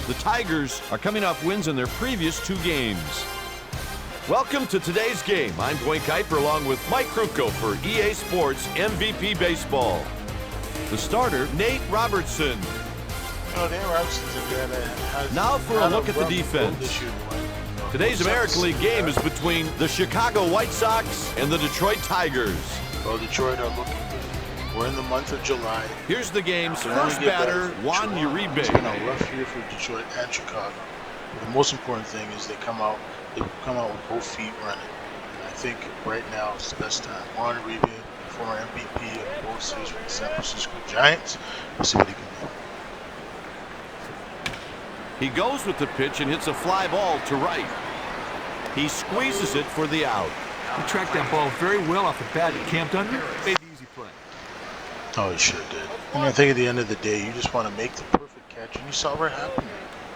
The Tigers are coming off wins in their previous 2 games. Welcome to today's game. I'm Dwayne Kuiper along with Mike Krukow for EA Sports MVP Baseball. The starter, Nate Robertson. Nate Robertson's a guy that has now for a look at the defense. Today's American League game is between the Chicago White Sox and the Detroit Tigers. Well, Detroit are looking good. We're in the month of July. Here's the game's first batter, Juan Uribe. It's been a rough year for Detroit and Chicago. But the most important thing is they come out with both feet running. And I think right now it's the best time. Juan Uribe, former MVP of both series with the San Francisco Giants. We'll see what he can do. He goes with the pitch and hits a fly ball to right. He squeezes it for the out. He tracked that ball very well off the bat and camped under, made the easy play. Oh, he sure did. And I think at the end of the day, you just want to make the perfect catch, and you saw what happened.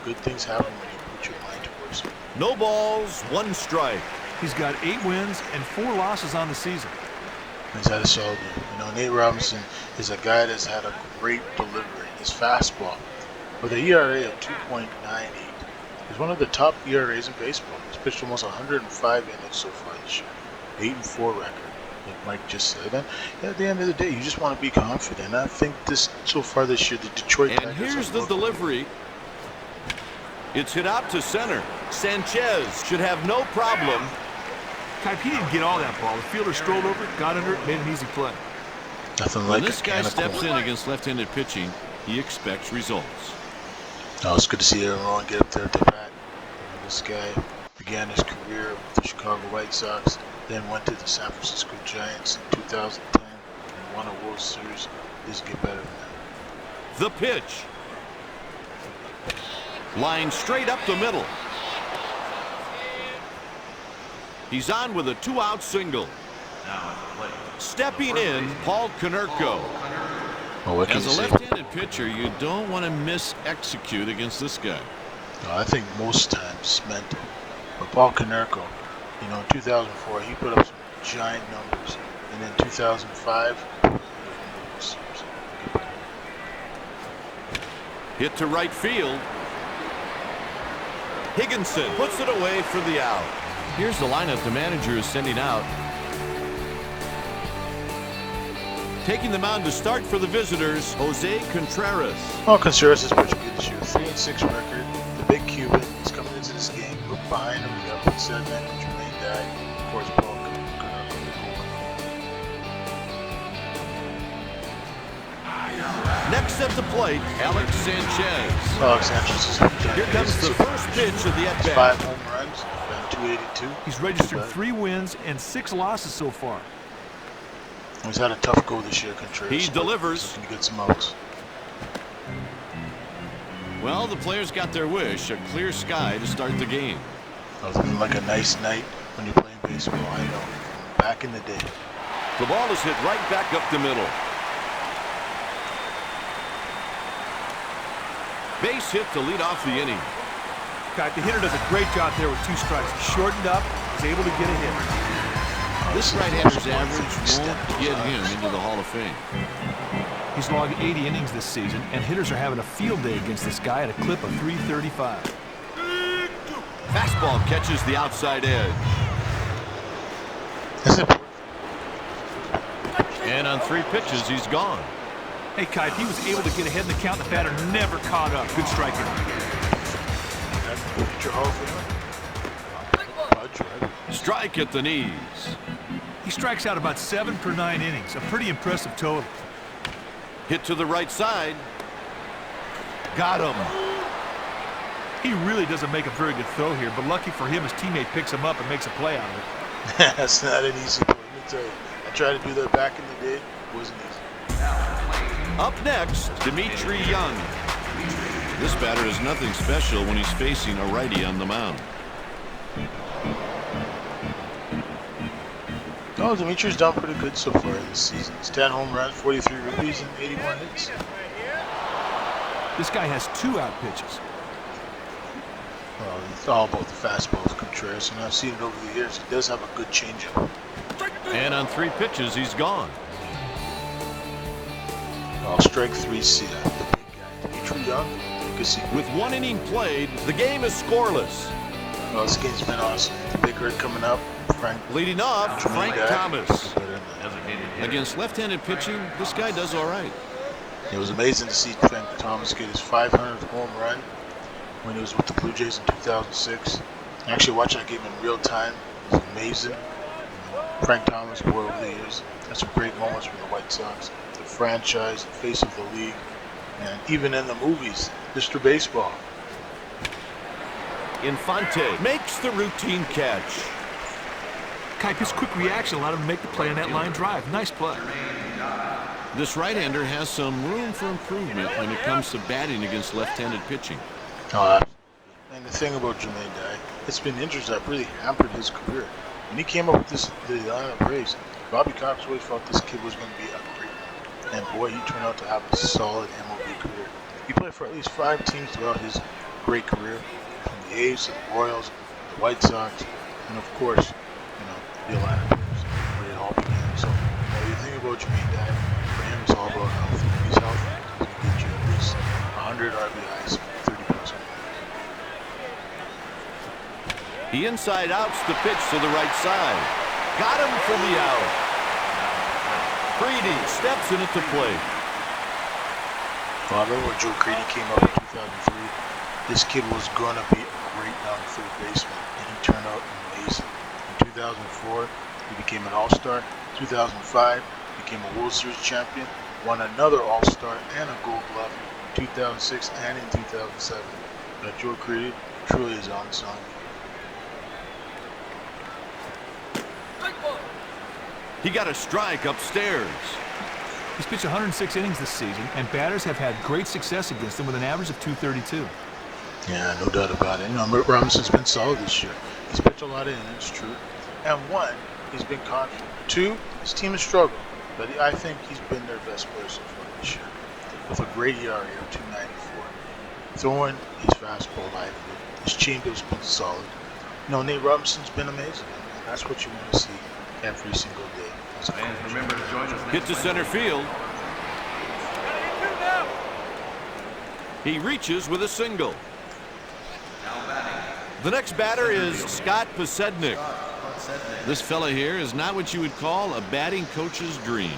Good things happen when you put your mind towards it. No balls, 1 strike. He's got 8 wins and 4 losses on the season. He's had a solid year. You know, Nate Robinson is a guy that's had a great delivery. His fastball, with an ERA of 2.98, is one of the top ERAs in baseball. He's pitched almost 105 innings so far this year. 8-4 record, like Mike just said. And at the end of the day, you just want to be confident. I think so far this year, the Detroit Tigers. And here's the delivery. It's hit out to center. Sanchez should have no problem. Kuip, he didn't get all that ball. The fielder strolled over it, got under it, made an easy play. Nothing like when this guy steps in against left-handed pitching, he expects results. Oh, it's good to see Aaron Nola get up there at the bat. This guy began his career with the Chicago White Sox, then went to the San Francisco Giants in 2010 and won a World Series. This get better than that. The pitch. Line straight up the middle. He's on with a 2-out single. Stepping in, Paul Konerko. As a left-handed pitcher, you don't want to miss-execute against this guy. No, I think most times mental. But Paul Konerko, you know, in 2004, he put up some giant numbers. And in 2005, hit to right field. Higginson puts it away for the out. Here's the lineup the manager is sending out. Taking the mound to start for the visitors, Jose Contreras. Well, Contreras is pretty good this year. 3-6 record. The big Cuban is coming into this game. Look behind him. We got Pete Sedman, Jermaine Dye, of course, Paul Konerko. Next at the plate, Alex Sanchez. Alex Sanchez is here comes the first pitch of the at-bat. 5 home runs, and 282. He's registered 3 wins and 6 losses so far. He's had a tough go this year, Contreras. He delivers. To get some outs. Well, the players got their wish, a clear sky to start the game. Nothing like a nice night when you're playing baseball. I know. Back in the day. The ball is hit right back up the middle. Base hit to lead off the inning. Kuip, the hitter does a great job there with 2 strikes. He shortened up, was able to get a hit. This right-hander's average won't get him into the Hall of Fame. He's logged 80 innings this season, and hitters are having a field day against this guy at a clip of 335. Fastball catches the outside edge. And on 3 pitches, he's gone. Hey, Kuip, he was able to get ahead in the count. The batter never caught up. Good striking. Strike at the knees. He strikes out about 7 per 9 innings. A pretty impressive total. Hit to the right side. Got him. He really doesn't make a very good throw here, but lucky for him, his teammate picks him up and makes a play out of it. That's not an easy play, let me tell you. I tried to do that back in the day. It wasn't easy. Up next, Dimitri Young. This batter is nothing special when he's facing a righty on the mound. Oh, Dimitri's done pretty good so far this season. It's 10 home runs, 43 ribbies, and 81 hits. This guy has 2 out pitches. Well, it's all about the fastball of Contreras, and I've seen it over the years. He does have a good changeup. And on 3 pitches, he's gone. Strike 3, see that. The big guy. Dimitri Young, could see. With 1 inning played, the game is scoreless. Well, this game's been awesome. The big rig coming up. Frank. Leading off, Frank Thomas. It Against left-handed pitching, this guy does all right. was amazing to see Frank Thomas get his 500th home run when he was with the Blue Jays in 2006. I actually watched that game in real time. It was amazing. Frank Thomas, boy, over the years, had some great moments from the White Sox, the franchise, the face of the league, and even in the movies, Mr. Baseball. Infante makes the routine catch. Kipe, his quick reaction allowed him to make the play on that line drive. Nice play. This right-hander has some room for improvement when it comes to batting against left-handed pitching. And the thing about Jermaine Dye, it's been injuries that really hampered his career. When he came up with the Atlanta Braves, Bobby Cox always felt this kid was going to be a great one. And boy, he turned out to have a solid MLB career. He played for at least 5 teams throughout his great career, from the A's to the Royals, the White Sox, and of course, the Atlanta Braves, where it all began. So, when you think about Jermaine Dye, for him, it's all about health. If he's healthy, he's going to get you at least 100 RBIs, 30 plus home runs. He inside outs the pitch to the right side. Got him for the out. Creedy steps in at the plate. Well, I remember when Joe Creedy came up in 2003. This kid was going to be a great young third baseman, and he turned out amazing. In 2004, he became an All-Star. 2005, became a World Series champion, won another All-Star and a Gold Glove in 2006 and in 2007. But Joe Creedy truly is on his own. He got a strike upstairs. He's pitched 106 innings this season, and batters have had great success against him with an average of 232. Yeah, no doubt about it. Mitt Robinson's been solid this year. He's pitched a lot of innings, true. And 1, he's been confident. 2, his team has struggled, but I think he's been their best player so far this year, with a great ERA of 2.94. Throwing his fastball lively. His changeup's been solid. Nate Robinson's been amazing, and that's what you want to see every single day. Hit to center field. He reaches with a single. The next batter is Scott Podsednik. This fella here is not what you would call a batting coach's dream.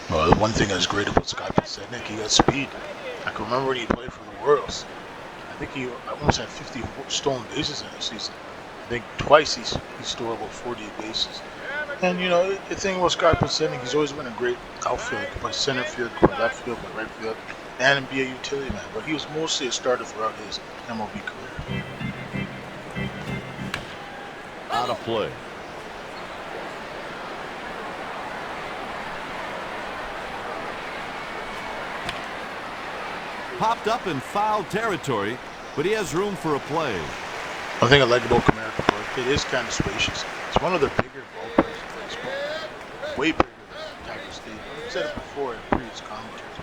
Well, the one thing that's great about Scott Podsednik, he got speed. I can remember when he played for the Royals. I think he almost had 50 stolen bases in a season. I think twice he stole about 48 bases. And the thing about Scott Podsednik, he's always been a great outfielder. He could play center field, could play left field, play right field, and be a utility man. But he was mostly a starter throughout his MLB career. Out of play. Popped up in foul territory, but he has room for a play. One thing I like about Comerica Park, it is kind of spacious. It's one of the bigger ballparks in baseball. Way bigger than Tiger Stadium. I've said it before in previous commentaries.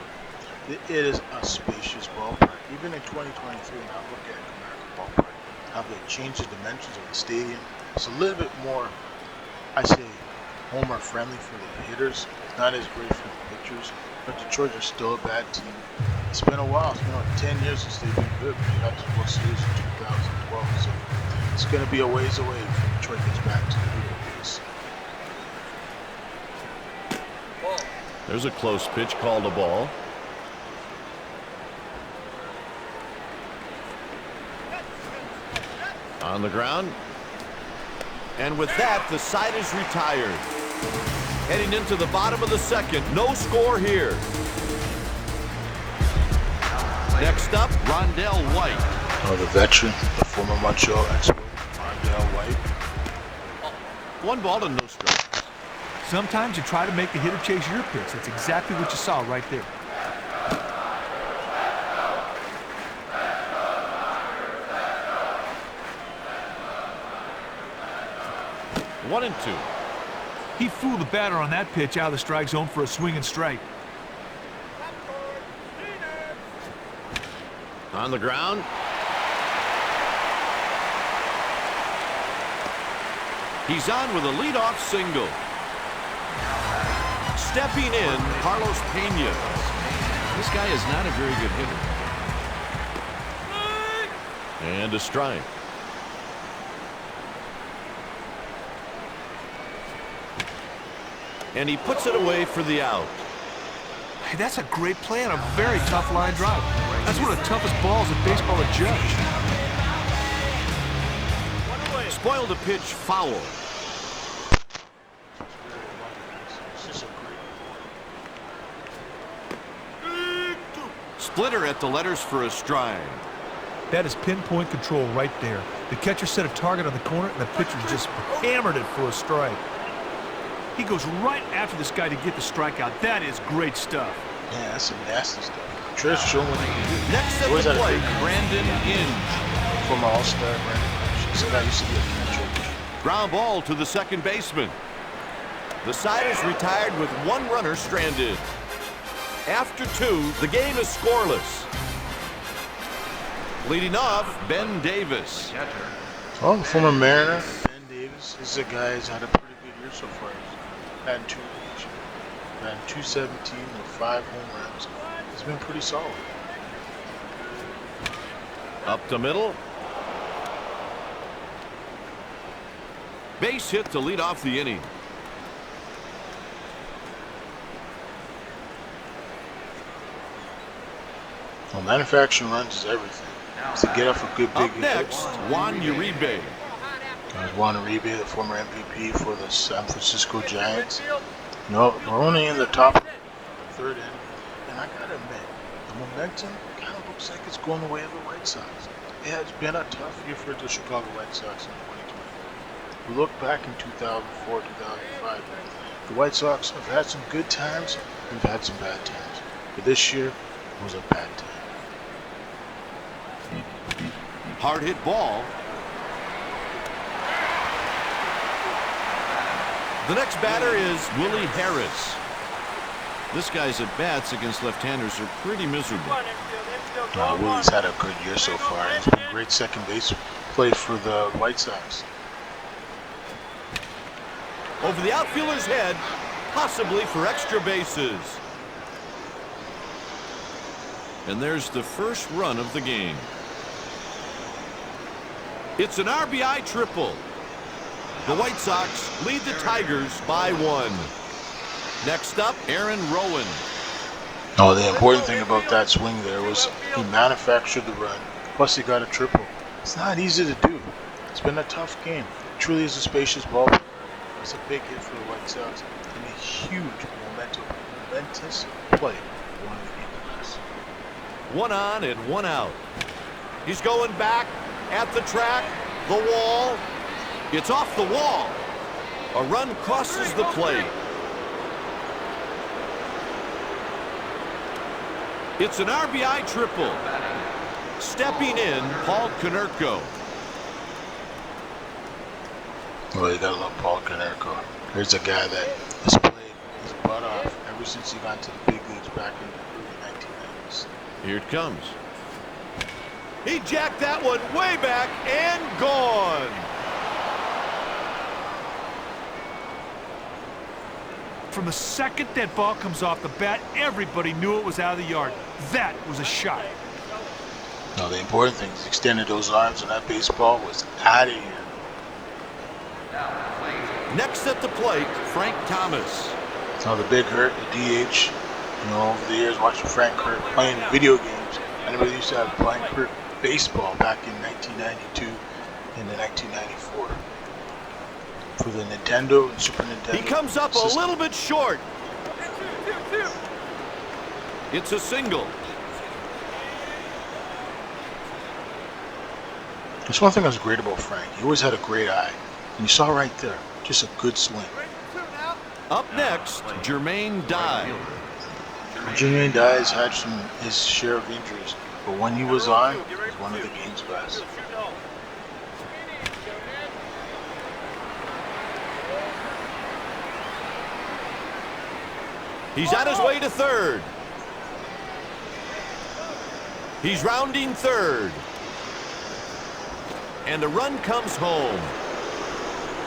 It is a spacious ballpark. Even in 2023, now look at Comerica Ballpark. How they changed the dimensions of the stadium. It's a little bit more, I say, homer friendly for the hitters. Not as great for the pitchers. But Detroit is still a bad team. It's been a while. It's been like 10 years since they've been good. They got to the World Series in 2012. So it's going to be a ways away before Detroit gets back to the good days. There's a close pitch called a ball. On the ground. And with that, the side is retired. Heading into the bottom of the second. No score here. Next up, Rondell White. Oh, the veteran, the former Montreal expert, Rondell White. 1 ball and no strikes. Sometimes you try to make the hitter chase your pitch. That's exactly what you saw right there. 1-2. He fooled the batter on that pitch out of the strike zone for a swing and strike. On the ground. He's on with a leadoff single. Stepping in, Carlos Pena. This guy is not a very good hitter. And a strike. And he puts it away for the out. Hey, that's a great play on a very tough line drive. That's one of the toughest balls in baseball to judge. Spoiled a pitch foul. Splitter at the letters for a strike. That is pinpoint control right there. The catcher set a target on the corner, and the pitcher just hammered it for a strike. He goes right after this guy to get the strikeout. That is great stuff. Yeah, that's some nasty stuff. Trish showing what he can do. Next at the plate, Brandon Inge. Former All-Star Brandon Inge. This guy used to be a catcher. Ground ball to the second baseman. The side is retired with one runner stranded. After two, the game is scoreless. Leading off, Ben Davis. Oh, former Mariner, Ben Davis. This is a guy who's had a pretty good year so far. He's had 2 each. Ran 217 with 5 home runs. He's been pretty solid. Up the middle. Base hit to lead off the inning. Well, manufacturing runs is everything. To get off a good big Up next, Juan Uribe. Juan Uribe, the former MVP for the San Francisco Giants. No, we're only in the top third inning, and I gotta admit, the momentum kind of looks like it's going the way of the White Sox. It has been a tough year for the Chicago White Sox in 2020. We look back in 2004, 2005. The White Sox have had some good times, we've had some bad times. But this year was a bad time. Hard hit ball. The next batter is Willie Harris. This guy's at bats against left-handers are pretty miserable. Willie's had a good year so far. He's been a great second base play for the White Sox. Over the outfielder's head, possibly for extra bases. And there's the first run of the game. It's an RBI triple. The White Sox lead the Tigers by 1. Next up, Aaron Rowan. Oh, the important thing about that swing there was he manufactured the run, plus he got a triple. It's not easy to do. It's been a tough game. It truly is a spacious ball. It's a big hit for the White Sox and a huge momentous play for one of the games. 1 on and 1 out. He's going back at the track, the wall. It's off the wall. A run crosses the plate. It's an RBI triple. Stepping in, Paul Konerko. Well, you gotta love Paul Konerko. Here's a guy that has played his butt off ever since he got to the big leagues back in the early 1990s. Here it comes. He jacked that one way back and gone. From the second that ball comes off the bat, everybody knew it was out of the yard. That was a shot. Now, the important thing is he extended those arms, and that baseball was out of here. Next at the plate, Frank Thomas. Now, the big hurt, the DH, over the years watching Frank Kirk playing video games. Anybody used to have Frank Kirk baseball back in 1992 and in 1994. For the Nintendo and Super Nintendo. He comes up system. a little bit short. It's a single. That's one thing that was great about Frank. He always had a great eye. And you saw right there, just a good swing. Up next, Jermaine Dye. Jermaine Dye has had his share of injuries, but when he was on, he was one of the game's best. He's on his way to third. He's rounding third. And a run comes home.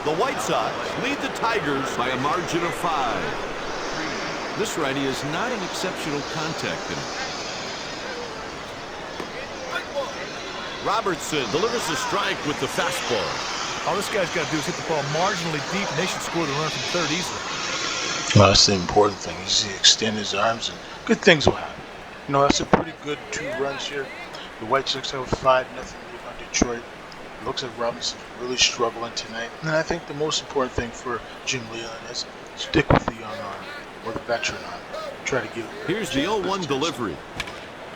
The White Sox lead the Tigers by a margin of 5. This righty is not an exceptional contact hitter. Robertson delivers a strike with the fastball. All this guy's got to do is hit the ball marginally deep, and they should score the run from third easily. Well, that's the important thing. You see, extend his arms, and good things will happen. You know, that's a pretty good 2 runs here. The White Sox have a 5-0 lead on Detroit. It looks like Robinson's really struggling tonight. And I think the most important thing for Jim Leyland is stick with the young arm or the veteran arm. Try to give it. Here's the 0-1 delivery.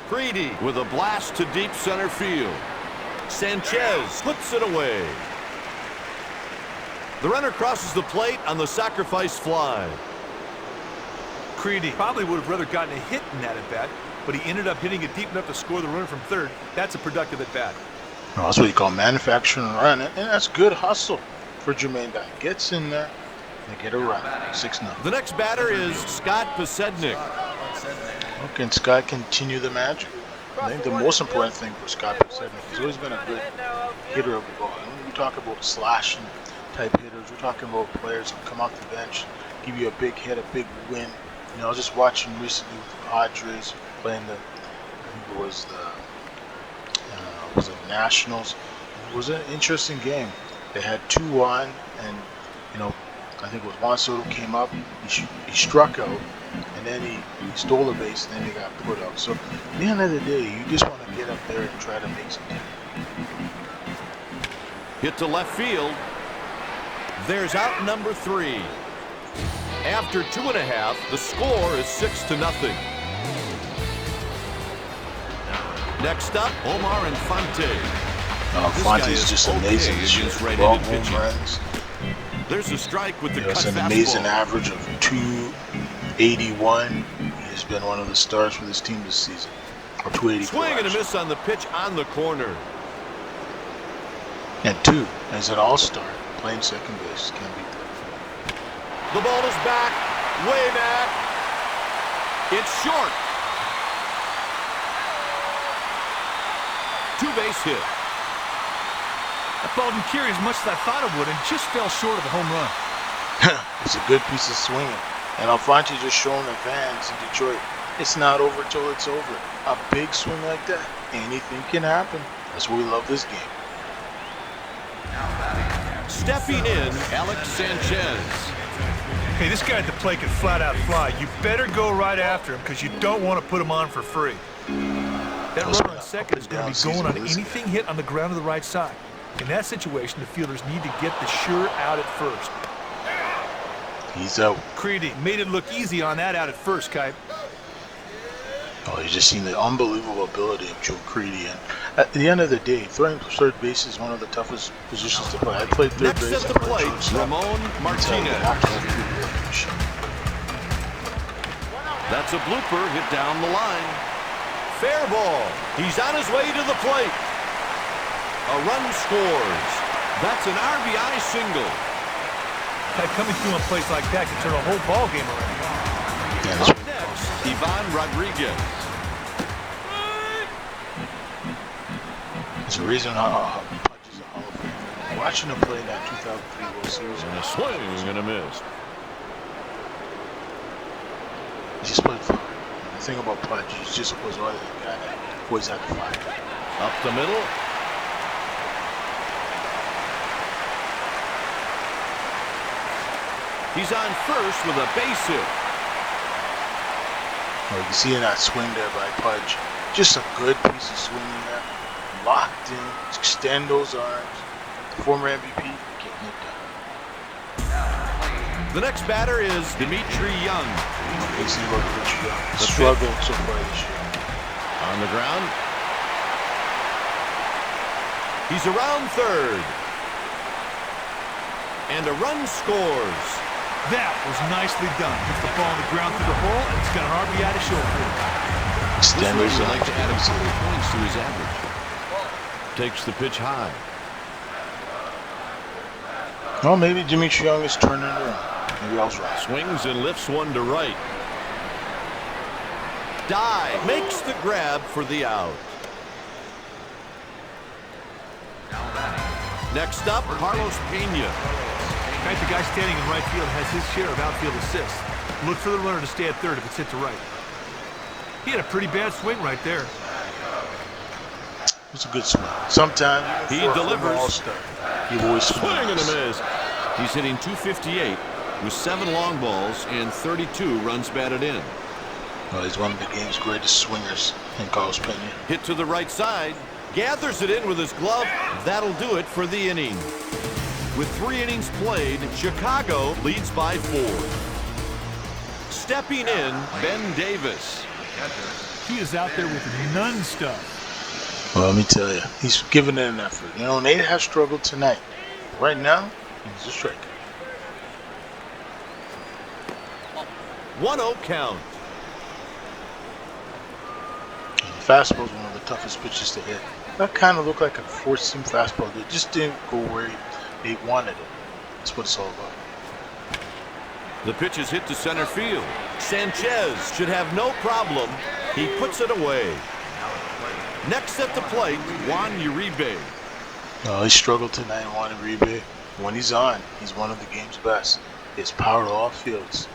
Creedy with a blast to deep center field. Sanchez slips it away. The runner crosses the plate on the sacrifice fly. Creedy probably would have rather gotten a hit in that at-bat, but he ended up hitting it deep enough to score the runner from third. That's a productive at-bat. Well, that's what you call manufacturing a run, and that's good hustle for Jermaine Dye. Gets in there and get a run. 6-0. The next batter is Scott Podsednik. Can Scott continue the magic? I think the most important thing for Scott Podsednik, he's always been a good hitter of the ball. And when we talk about slashing type hitters, we're talking about players that come off the bench, give you a big hit, a big win. You know, I was just watching recently with the Padres playing the, I think it was the Nationals. It was an interesting game. They had 2 on, and you know, I think it was Juan Soto came up, he struck out, and then he stole a base, and then he got put out. So at the end of the day, you just want to get up there and try to make something. Hit to left field. There's out number 3. After 2.5, the score is 6-0. Next up, Omar Infante. Infante's just amazing this year. Home runs. There's a strike with the cut It's an fastball. amazing average of 281. He's been one of the stars for this team this season. Or 284. Swing and a actually. miss on the pitch on the corner. And 2, as an all-star, playing second base can be. The ball is back, way back. It's short. 2-base hit. That ball didn't carry as much as I thought it would and just fell short of the home run. It's a good piece of swinging. And Alfonte just showing the fans in Detroit, it's not over till it's over. A big swing like that, anything can happen. That's why we love this game. Stepping in, Alex Sanchez. Hey, this guy at the plate can flat out fly. You better go right after him because you don't want to put him on for free. That runner on second is going to be going on anything hit on the ground to the right side. In that situation, the fielders need to get the sure out at first. He's out. Creedy made it look easy on that out at first, Kite. Oh, you just seen the unbelievable ability of Joe Creedy. And at the end of the day, throwing third base is one of the toughest positions to play. I played third Next base. at the plate, Ramon Martinez. That's a blooper hit down the line. Fair ball. He's on his way to the plate. A run scores. That's an RBI single. Coming through on plays like that can turn a whole ball game around. Yeah, Up next, Ivan Rodriguez. There's a reason how Pudge is a Hall of Famer. Watching him play in that 2003 World Series. And a swing and a miss. He just played fine. The thing about Pudge, he just was always a guy that always had to fight. Up the middle. He's on first with a base hit. Oh, you can see in that swing there by Pudge. Just a good piece of swinging there. Locked in. Extend those arms. The former MVP getting it done. The next batter is Dimitri Young. Basically, look at Dimitri Young. Struggled so far this year. On the ground. He's around third. And a run scores. That was nicely done. Gets the ball on the ground through the hole, and it's got an RBI to show for it. Extend those Would like arms. to add a couple of points to his average. Takes the pitch high. Well, maybe Dimitri Young is turning it around. Maybe I was right. Swings and lifts one to right. Dye makes the grab for the out. Next up, Carlos Pena. Right, the guy standing in right field has his share of outfield assists. Look for the runner to stay at third if it's hit to right. He had a pretty bad swing right there. It's a good swing. Sometimes He even for a delivers. all-star, he always Swing and a swings. miss. He's hitting .258 with 7 long balls and 32 runs batted in. Well, he's one of the game's greatest swingers in Carlos Pena. Hit to the right side. Gathers it in with his glove. That'll do it for the inning. With 3 innings played, Chicago leads by 4. Stepping in, Ben Davis. He is out there with none stuff. Well, let me tell you, he's giving it an effort. You know, Nate has struggled tonight. Right now, he's a striker. 1-0 count. Fastball is one of the toughest pitches to hit. That kind of looked like a four-seam fastball that just didn't go where they wanted it. That's what it's all about. The pitch is hit to center field. Sanchez should have no problem. He puts it away. Next at the plate, Juan Uribe. He struggled tonight, Juan Uribe. When he's on, he's one of the game's best. His power to all fields.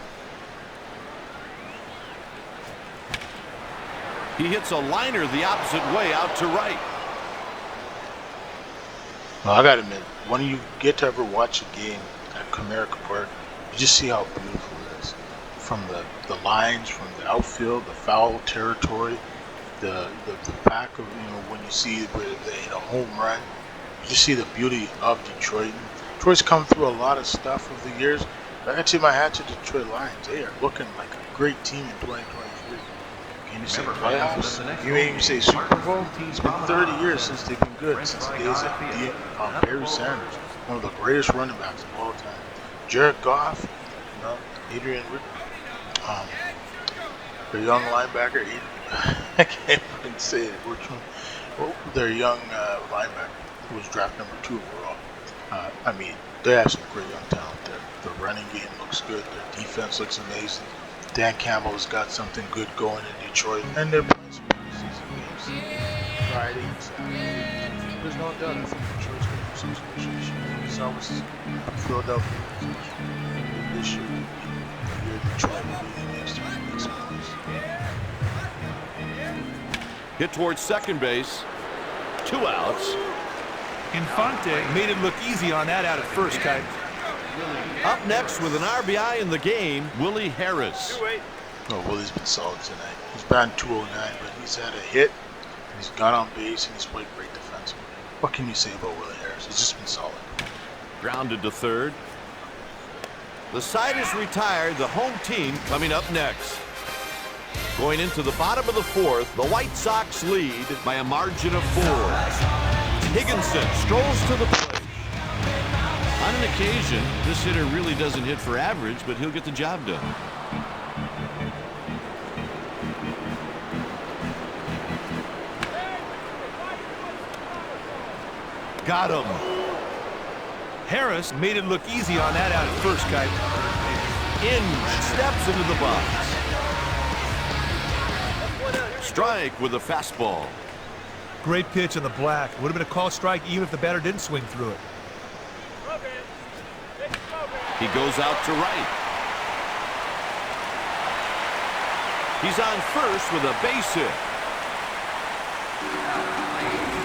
He hits a liner the opposite way out to right. Well, I gotta admit, when you get to ever watch a game at Comerica Park, you just see how beautiful it is. From the lines, from the outfield, the foul territory, the back of, when you see where they hit a home run, you just see the beauty of Detroit. Detroit's come through a lot of stuff over the years. But I gotta tip my hat to Detroit Lions. They are looking like a great team in 2023. Can you say playoffs? You may even say Super Bowl? It's been 30 years since they've been good, since the days of Barry Sanders, one of the greatest running backs of all time. Jared Goff, Adrian, their young linebacker, I can't even say it. Their young linebacker, who was draft number 2 overall. They have some great young talent there. The running game looks good. Their defense looks amazing. Dan Campbell has got something good going in Detroit, and they're playing some preseason games Friday and Saturday. There's no doubt I think Detroit's going to do some special issues. We saw with Philadelphia this year. Detroit will be the next time to make some noise. Hit towards second base. 2 outs. Infante made it look easy on that out at first, Kite. Up next with an RBI in the game, Willie Harris. Willie's been solid tonight. He's batting .209, but he's had a hit, and he's got on base, and he's played great defensively. What can you say about Willie Harris? He's just been solid. Grounded to third. The side is retired. The home team coming up next. Going into the bottom of the 4th, the White Sox lead by a margin of 4. Higginson strolls to the plate. On an occasion, this hitter really doesn't hit for average, but he'll get the job done. Got him. Harris made it look easy on that out at first, Kite. Steps into the box. Strike with a fastball. Great pitch in the black. Would have been a call strike even if the batter didn't swing through it. He goes out to right. He's on first with a base hit.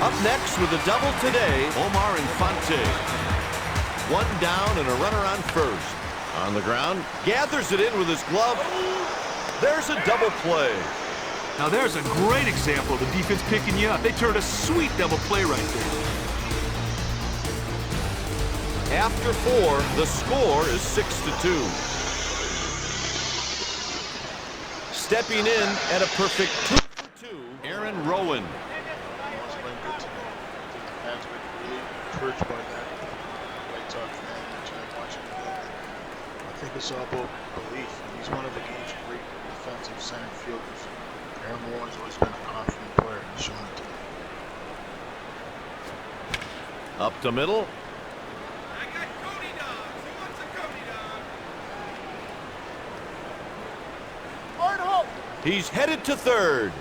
Up next with a double today, Omar Infante. 1 down and a runner on first. On the ground, gathers it in with his glove. There's a double play. Now there's a great example of the defense picking you up. They turned a sweet double play right there. After 4, the score is 6-2. Stepping in at a perfect 2 for 2, Aaron Rowan. He's playing good tonight. I think the fans were really encouraged by that. White Sox fan tonight watching the game. I think it's all about belief. He's one of the game's great defensive center fielders. Aaron Rowan's always been a confident player. He's shown it tonight. Up to middle. He's headed to third.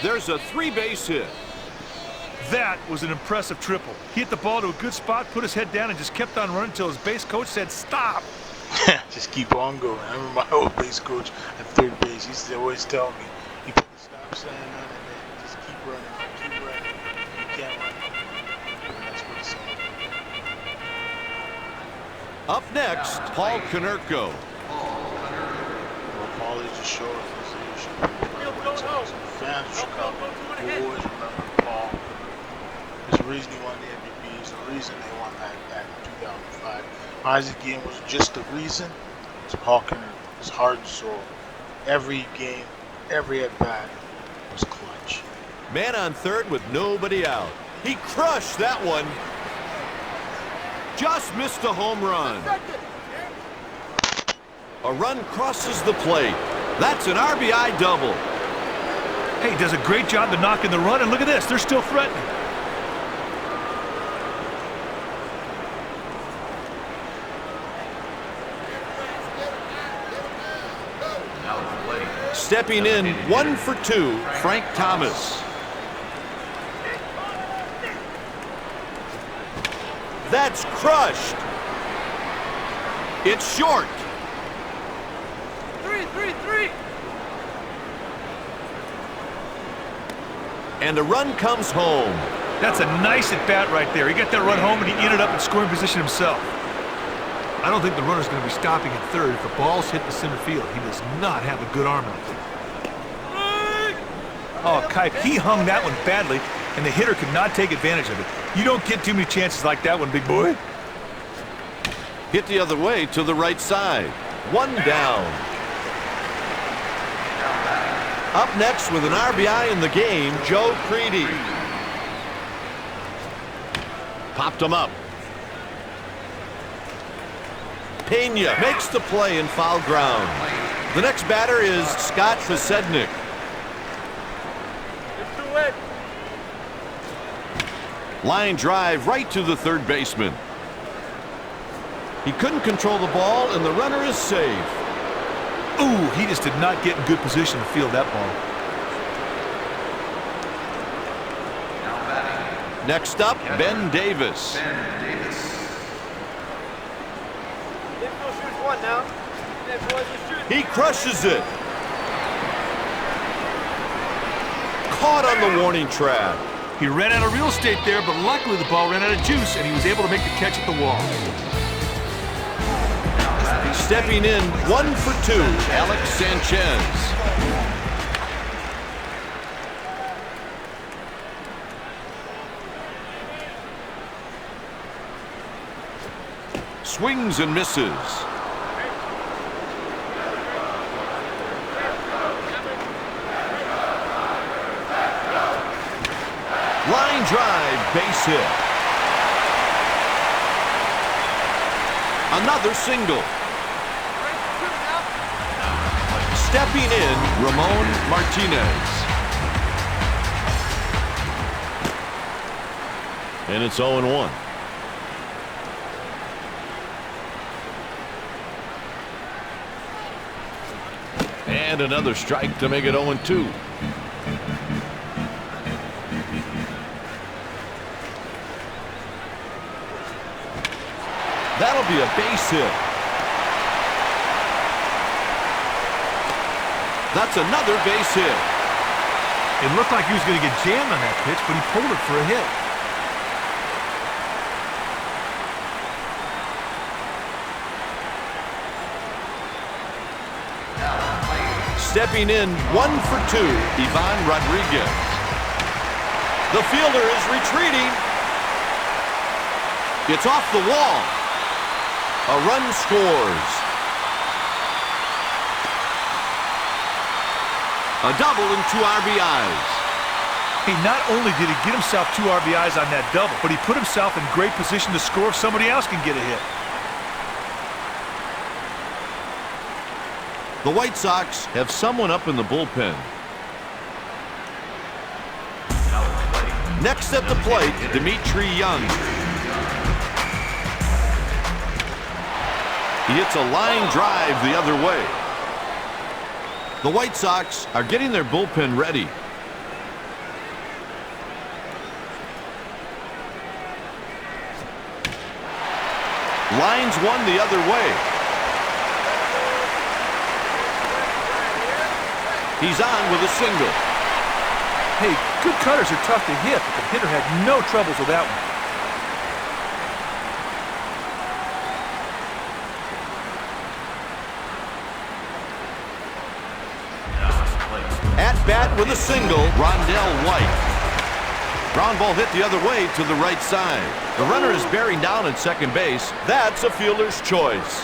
There's a 3-base hit. That was an impressive triple. He hit the ball to a good spot, put his head down, and just kept on running until his base coach said, "Stop." Just keep on going. I remember my old base coach at third base. He used to always tell me, "You put the stop keep saying that, and then just keep running. You can't run. And that's what it's saying. Up next, Paul Konerko. Well, Paul is just showing his leadership. Fans of Chicago will always remember Paul. There's a reason he won the MVP. There's a reason they won that in 2005. Isaac game was just the reason. It's Paul Konerko, his heart and soul. Every game, every at-bat was clutch. Man on third with nobody out. He crushed that one. Just missed a home run. A run crosses the plate. That's an RBI double. Hey, he does a great job of knocking the run, and look at this. They're still threatening. Stepping in, 1 for 2, Frank Thomas. That's crushed. It's short. 3-3-3. And the run comes home. That's a nice at-bat right there. He got that run home, and he ended up in scoring position himself. I don't think the runner's going to be stopping at third. If the ball's hit the center field, he does not have a good arm out there. Oh, Kipe, he hung that one badly, and the hitter could not take advantage of it. You don't get too many chances like that one, big boy. Hit the other way to the right side. 1 down. Up next with an RBI in the game, Joe Crede. Popped him up. Pena makes the play in foul ground. The next batter is Scott Podsednik. Line drive right to the third baseman. He couldn't control the ball, and the runner is safe. Ooh, he just did not get in good position to field that ball. Next up, Ben Davis. He crushes it. Caught on the warning track. He ran out of real estate there, but luckily the ball ran out of juice, and he was able to make the catch at the wall. Stepping in, 1 for 2, Alex Sanchez. Swings and misses. Line drive, base hit. Another single. Stepping in, Ramon Martinez. And it's 0-1. And another strike to make it 0-2. That'll be a base hit. That's another base hit. It looked like he was going to get jammed on that pitch, but he pulled it for a hit. Stepping in, 1 for 2, Ivan Rodriguez. The fielder is retreating. It's off the wall. A run scores. A double and 2 RBIs. Hey, not only did he get himself 2 RBIs on that double, but he put himself in great position to score if somebody else can get a hit. The White Sox have someone up in the bullpen. Next at the plate, Dmitri Young. He hits a line drive the other way. The White Sox are getting their bullpen ready. Lines one the other way. He's on with a single. Hey, good cutters are tough to hit, but the hitter had no troubles with that one. At bat with a single, Rondell White. Ground ball hit the other way to the right side. The runner is bearing down at second base. That's a fielder's choice.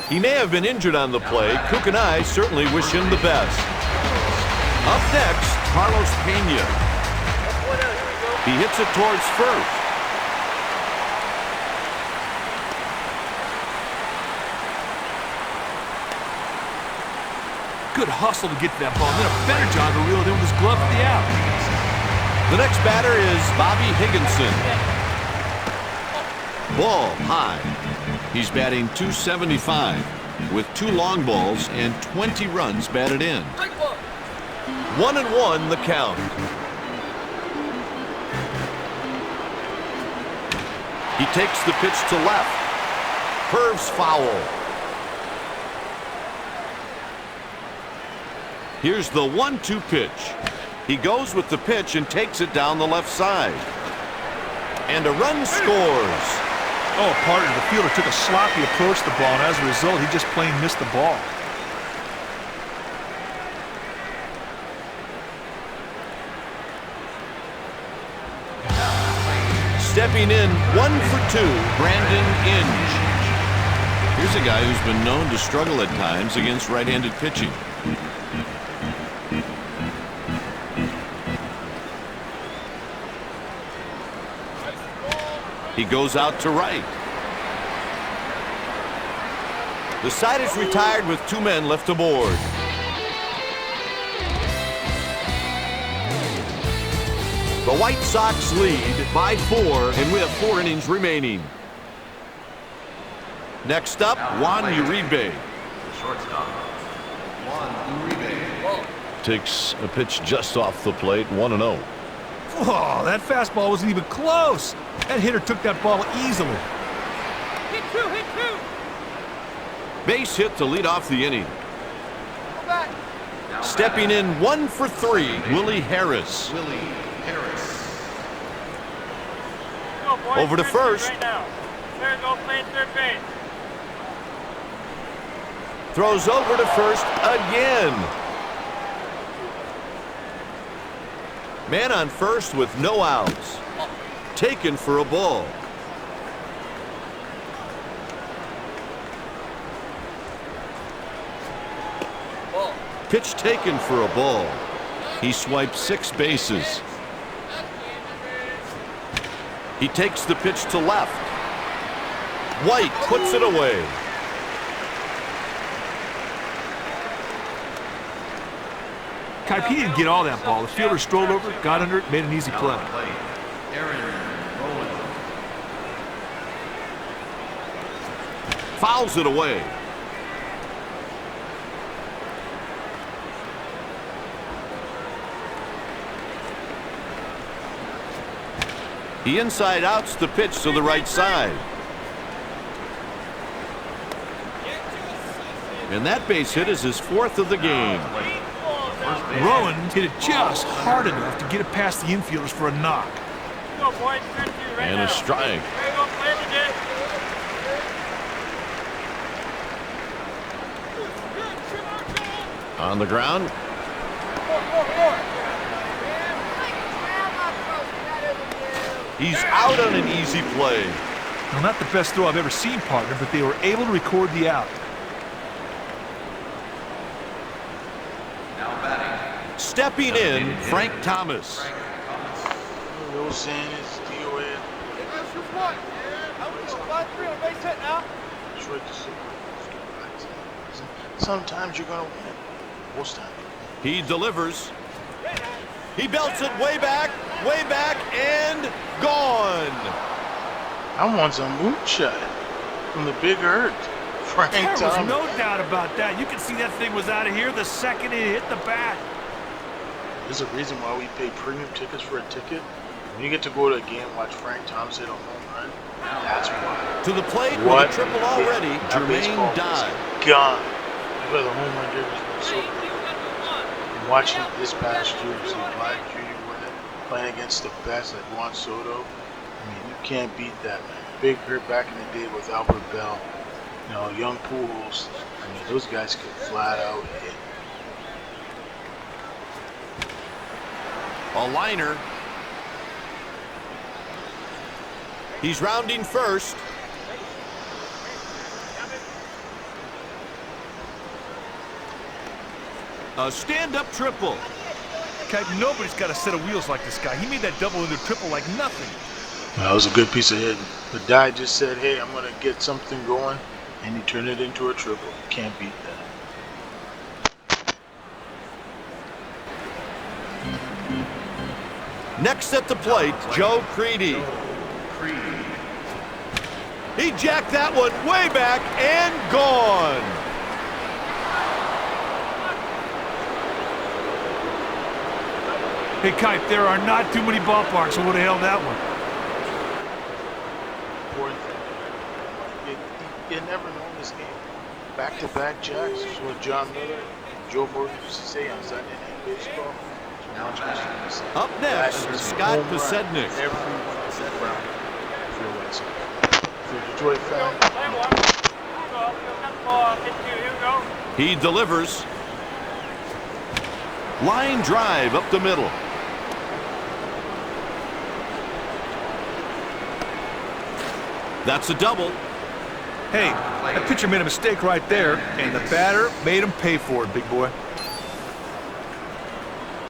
He may have been injured on the play. Cook and I certainly wish him the best. Up next, Carlos Pena. He hits it towards first. Good hustle to get to that ball. Then a better job to reel it in with his glove for the out. The next batter is Bobby Higginson. Ball high. He's batting .275 with 2 long balls and 20 runs batted in. 1-1 the count. He takes the pitch to left. Curves foul. Here's the 1-2 pitch. He goes with the pitch and takes it down the left side. And a run scores. Oh, partner, the fielder took a sloppy approach to the ball, and as a result, he just plain missed the ball. Stepping in, 1 for 2, Brandon Inge. Here's a guy who's been known to struggle at times against right-handed pitching. He goes out to right. The side is retired with 2 men left aboard. The White Sox lead by 4, and we have 4 innings remaining. Next up, Juan Uribe. Shortstop, Juan Uribe. Takes a pitch just off the plate, 1-0. Oh, that fastball wasn't even close. That hitter took that ball easily. Hit two. Base hit to lead off the inning. Go back. Stepping in, 1 for 3, Willie Harris. Willie Harris. Go, boys. Over to Third first. Right now. Third, go play third base. Throws over to first again. Man on first with no outs. Taken for a ball. Pitch taken for a ball. He swipes 6 bases. He takes the pitch to left. White puts it away. Kipe, he didn't get all that ball. The fielder strolled over, got under it, made an easy play. Aaron Rowland. Fouls it away. He inside outs the pitch to the right side. And that base hit is his 4th of the game. Rowan hit it just hard enough to get it past the infielders for a knock. Go, boys. Third, 2 right And now. a strike. There you go, play the day. On the ground. He's out on an easy play. Well, not the best throw I've ever seen, partner, but they were able to record the out. Now batting. Stepping in, Frank Thomas. The old saying is DOA. That's your point. How we go? 5-3 on base hit now. Detroit just sometimes you're gonna win. Most times. He delivers. He belts it way back, and gone. I want some moonshine from the Big Earth. Frank There was Thomas. no doubt about that. You can see that thing was out of here the second it hit the bat. There's a reason why we pay premium tickets for a ticket. When you get to go to a game, watch Frank Thomas hit a home run, that's why. To the plate What with a triple already, that baseball Jermaine was Dye. gone. That's why the home run derby has been so great. And watching this past year, see Vlad Jr. win it, playing against the best like Juan Soto. I mean, you can't beat that, man. Big Hurt back in the day with Albert Bell. You know, young Pujols. I mean, those guys could flat out hit. A liner. He's rounding first. A stand-up triple. Okay, nobody's got a set of wheels like this guy. He made that double into triple like nothing. That was a good piece of hitting. The guy just said, hey, I'm going to get something going, and he turned it into a triple. You can't beat that. Next at the plate, Joe Crede. He jacked that one way back and gone. Hey, Kite, there are not too many ballparks that would have held that one. Important thing. You never know in this game. Back-to-back jacks is what John Miller and Joe Morgan used to say on Sunday Night Baseball. Up next, That is a Scott home run Posednik. every round. If you're a White Sox. If you're a Detroit fan, He delivers. Line drive up the middle. That's a double. Hey, that pitcher made a mistake right there, and the batter made him pay for it, big boy.